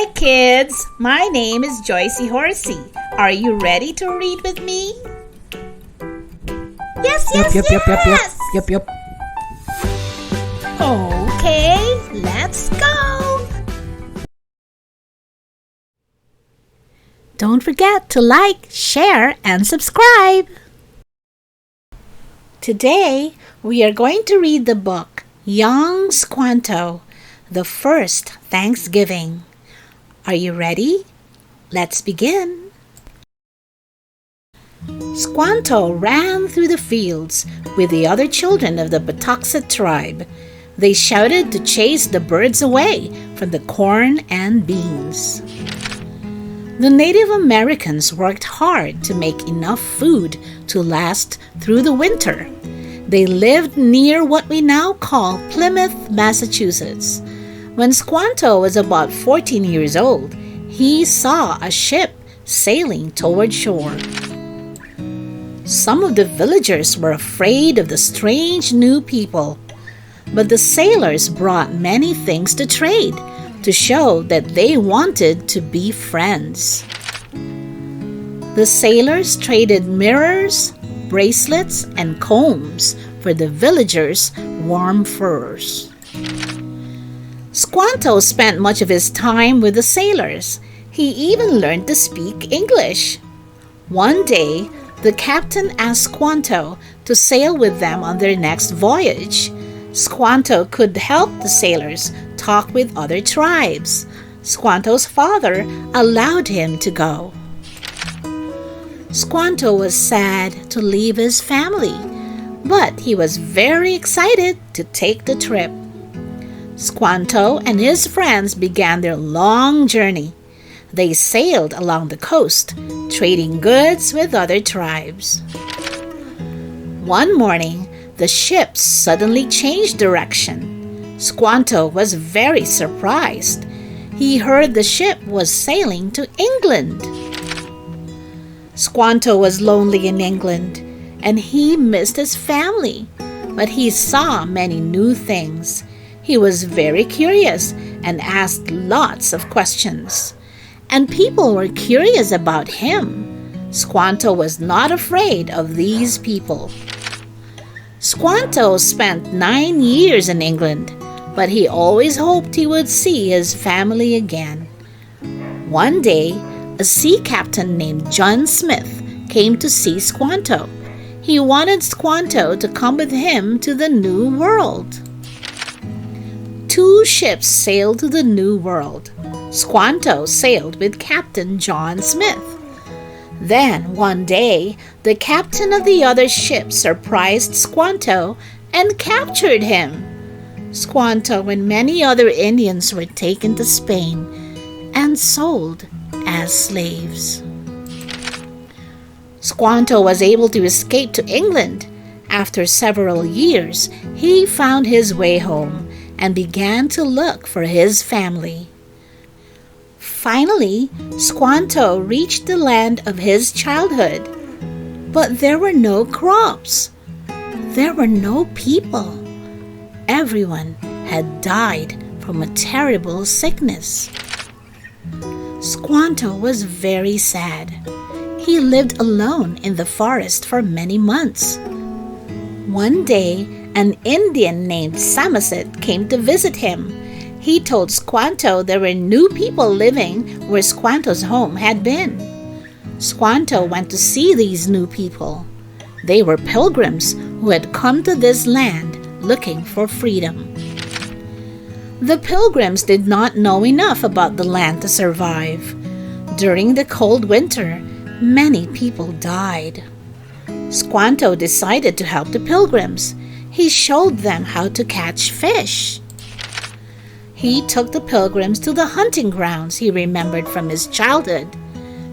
Hi kids, my name is Joycey Horsey. Are you ready to read with me? Yes, yes, yes! Yep. Okay, let's go! Don't forget to like, share, and subscribe! Today, we are going to read the book Young Squanto, The First Thanksgiving. Are you ready? Let's begin. Squanto ran through the fields with the other children of the Patuxet tribe. They shouted to chase the birds away from the corn and beans. The Native Americans worked hard to make enough food to last through the winter. They lived near what we now call Plymouth, Massachusetts. When Squanto was about 14 years old, he saw a ship sailing toward shore. Some of the villagers were afraid of the strange new people, but the sailors brought many things to trade to show that they wanted to be friends. The sailors traded mirrors, bracelets, and combs for the villagers' warm furs. Squanto spent much of his time with the sailors. He even learned to speak English. One day, the captain asked Squanto to sail with them on their next voyage. Squanto could help the sailors talk with other tribes. Squanto's father allowed him to go. Squanto was sad to leave his family, but he was very excited to take the trip. Squanto and his friends began their long journey. They sailed along the coast, trading goods with other tribes. One morning, the ship suddenly changed direction. Squanto was very surprised. He heard the ship was sailing to England. Squanto was lonely in England, and he missed his family, but he saw many new things. He was very curious and asked lots of questions. And people were curious about him. Squanto was not afraid of these people. Squanto spent 9 years in England, but he always hoped he would see his family again. One day, a sea captain named John Smith came to see Squanto. He wanted Squanto to come with him to the New World. 2 ships sailed to the New World. Squanto sailed with Captain John Smith. Then, one day, the captain of the other ship surprised Squanto and captured him. Squanto and many other Indians were taken to Spain and sold as slaves. Squanto was able to escape to England. After several years, he found his way home and began to look for his family. Finally, Squanto reached the land of his childhood, but there were no crops. There were no people. Everyone had died from a terrible sickness. Squanto was very sad. He lived alone in the forest for many months. One day, an Indian named Samoset came to visit him. He told Squanto there were new people living where Squanto's home had been. Squanto went to see these new people. They were pilgrims who had come to this land looking for freedom. The pilgrims did not know enough about the land to survive. During the cold winter, many people died. Squanto decided to help the pilgrims. He showed them how to catch fish. He took the pilgrims to the hunting grounds he remembered from his childhood.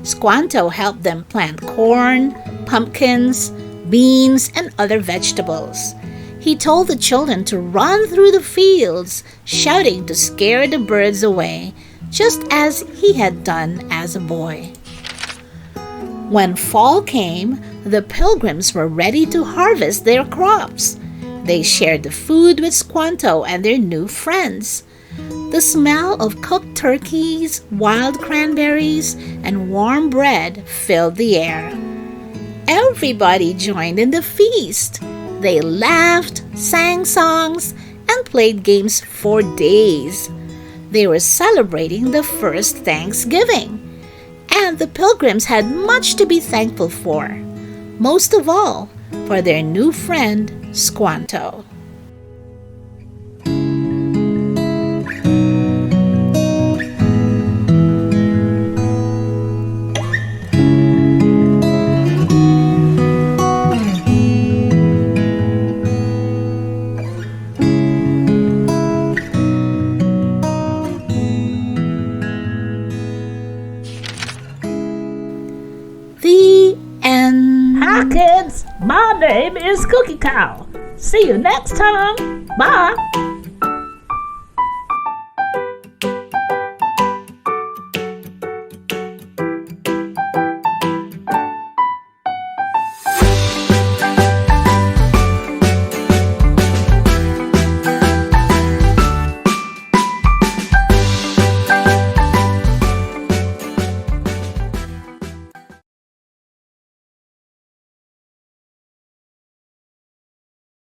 Squanto helped them plant corn, pumpkins, beans, and other vegetables. He told the children to run through the fields, shouting to scare the birds away, just as he had done as a boy. When fall came, the pilgrims were ready to harvest their crops. They shared the food with Squanto and their new friends. The smell of cooked turkeys, wild cranberries, and warm bread filled the air. Everybody joined in the feast. They laughed, sang songs, and played games for days. They were celebrating the first Thanksgiving, and the pilgrims had much to be thankful for, most of all for their new friend, Squanto. The end. Hi, kids. My name is Cookie Cow. See you next time. Bye.